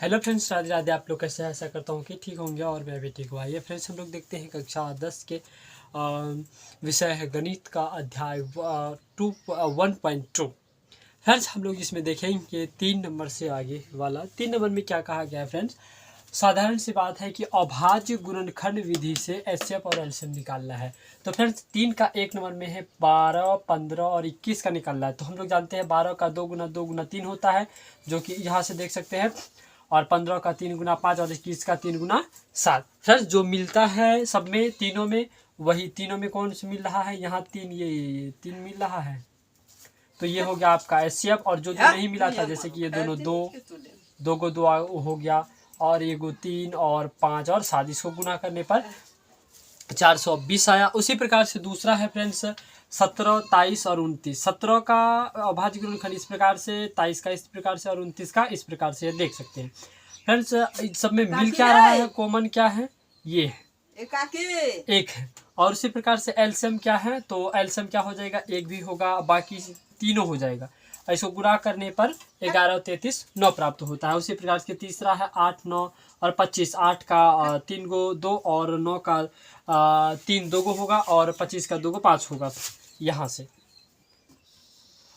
Hello friends, Radhe Radhe. आप लोग कैसे हैं? ऐसा करता हूँ कि ठीक होंगे और मैं भी ठीक हूँ। आइए फ्रेंड्स, हम लोग देखते हैं कक्षा 10 के विषय है गणित का अध्याय 1.2। फ्रेंड्स, हम लोग इसमें देखेंगे 3 नंबर से आगे वाला। 3 नंबर में क्या कहा गया है फ्रेंड्स? साधारण सी बात है कि अभाज्य गुणनखंड विधि से एचसीएफ और एलसीएम निकालना है। तो फ्रेंड्स 3 का 1 नंबर में है 12, 15 और 21 का निकालना है। तो हम लोग जानते हैं 12 का 2 गुना 2 गुना 3 होता है, जो कि यहाँ से देख सकते हैं, और 15 का 3 गुना 5 और 21 का 3 गुना 7। फ्रेंड्स जो मिलता है सब में, तीनों में, वही तीनों में कौन से मिल रहा है? यहाँ 3, ये 3 मिल रहा है। तो ये हो गया आपका एचसीएफ। और जो नहीं मिला था, जैसे कि ये दोनों दो को 2 हो गया, और ये 3 और 5 और 7, इसको गुना करने पर 420 आया। उसी प्रकार से दूसरा है फ्रेंड्स 17, 23 और 29। 17 का अभाज्य गुणनखंड इस प्रकार से, 23 का इस प्रकार से और 29 का इस प्रकार से देख सकते हैं। फ्रेंड्स सब में मिल क्या रहा है? कॉमन क्या है? ये है, एक है। और उसी प्रकार से एलसीएम क्या है? तो एलसीएम क्या हो जाएगा? एक भी होगा, बाकी तीनों हो जाएगा। इसको गुणा करने पर 11 और 33 9 प्राप्त होता है। उसी प्रकार से तीसरा है 8, 9 और 25। 8 का 3 को 2 और 9 का 3 2 को होगा, और 25 का 2 को 5 होगा यहाँ से।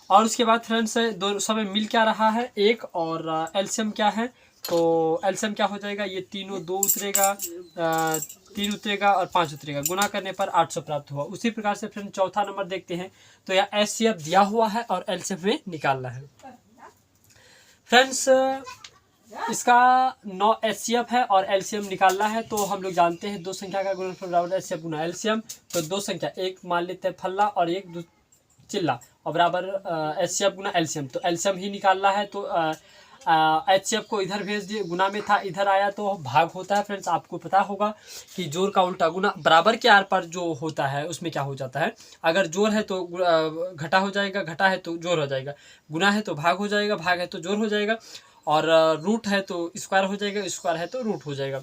और उसके बाद फ्रेंड्स दो सब में मिल क्या रहा है? एक। और एलसीएम क्या है? तो एलसीएम क्या हो जाएगा? ये तीनों 2 उतरेगा, 3 उतरेगा और 5 उतरेगा। गुना करने पर 800 प्राप्त हुआ। उसी प्रकार से फ्रेंड चौथा नंबर देखते हैं। तो यह एचसीएफ दिया हुआ है और एलसीएम में निकालना है। फ्रेंड्स इसका 9 एचसीएफ है और एलसीएम निकालना है। तो हम लोग जानते हैं दो संख्या का गुणनफल बराबर एचसीएफ गुना एलसीएम। तो दो संख्या, एक मान लेते हैं फल्ला और एक चिल्ला, और बराबर एचसीएफ गुना एलसीएम। तो एलसीएम ही निकालना है। तो एचसीएफ को इधर भेज दिए, गुना में था, इधर आया तो भाग होता है। फ्रेंड्स आपको पता होगा कि जोड़ का उल्टा गुना, बराबर के आर पर जो होता है उसमें क्या हो जाता है? अगर जोड़ है तो घटा हो जाएगा, घटा है तो जोड़ हो जाएगा, गुना है तो भाग हो जाएगा, भाग है तो जोड़ हो जाएगा, और रूट है तो स्क्वायर हो जाएगा, स्क्वायर है तो रूट हो जाएगा।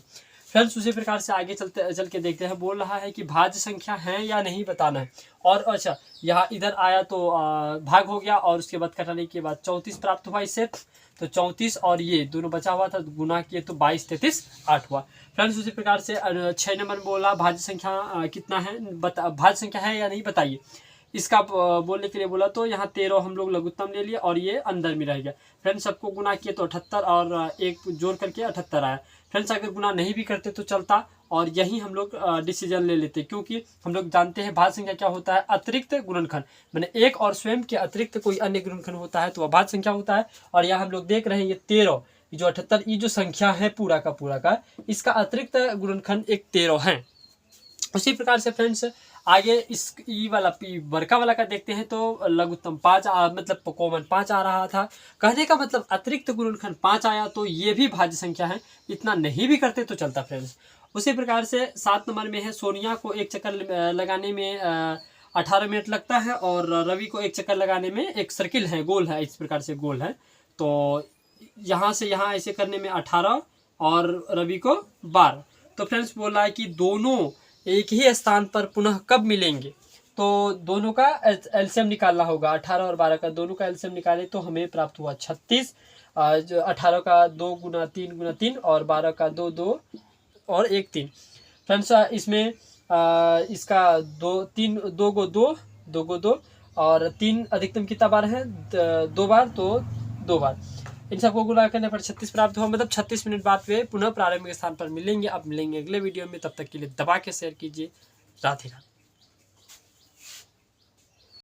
फ्रेंड्स उसी प्रकार से आगे चल के देखते हैं। बोल रहा है कि भाज्य संख्या है या नहीं बताना है। और अच्छा, यहाँ इधर आया तो भाग हो गया, और उसके बाद कटाने के बाद 34 प्राप्त हुआ इससे। तो 34 और ये दोनों बचा हुआ था, गुना किए तो 22, 33, 8 हुआ। फ्रेंड्स उसी प्रकार से 6 नंबर में बोला भाज्य संख्या कितना है, भाज्य संख्या है या नहीं बताइए। इसका बोलने के लिए बोला तो यहाँ 13 हम लोग लघुत्तम ले लिए, और ये अंदर में रह गया। फ्रेंड्स सबको गुना किए तो 78, और एक जोड़ करके 78 आया। फ्रेंड्स अगर गुना नहीं भी करते तो चलता, और यही हम लोग डिसीजन ले लेते, क्योंकि हम लोग जानते हैं भाज्य संख्या क्या होता है? अतिरिक्त गुणनखंड। मैंने एक और स्वयं के अतिरिक्त कोई अन्य गुणनखंड होता है तो वह भाज्य संख्या होता है। और यहाँ हम लोग देख रहे हैं ये 13, जो 78, ये जो संख्या है पूरा का इसका अतिरिक्त गुणनखंड एक 13 है। उसी प्रकार से फ्रेंड्स आगे इस ई वाला बड़का वाला का देखते हैं। तो लघुत्तम 5 मतलब कॉमन 5 आ रहा था। कहने का मतलब अतिरिक्त गुणनखंड 5 आया, तो ये भी भाज्य संख्या है। इतना नहीं भी करते तो चलता फ्रेंड्स। उसी प्रकार से 7 नंबर में है सोनिया को एक चक्कर लगाने में 18 मिनट लगता है, और रवि को एक चक्कर लगाने में, एक सर्किल है, गोल है, इस प्रकार से गोल है। तो यहाँ से यहाँ ऐसे करने में 18 और रवि को 12। तो फ्रेंड्स बोला है कि दोनों एक ही स्थान पर पुनः कब मिलेंगे? तो दोनों का एलसीएम निकालना होगा। 18 और 12 का दोनों का एलसीएम निकाले तो हमें प्राप्त हुआ 36। 18 का 2 गुना 3 गुना 3, और 12 का 2 2 और 1 3। फ्रेंड्स इसमें इसका 2 3 2 को 2 2 को 2 और 3 अधिकतम कितना बार है? 2 बार, तो 2 बार। इन सबको गुणा करने पर 36 प्राप्त हुआ। मतलब 36 मिनट बाद वे पुनः प्रारंभिक स्थान पर मिलेंगे। अब मिलेंगे अगले वीडियो में, तब तक के लिए दबा के शेयर कीजिए। राधे राधे।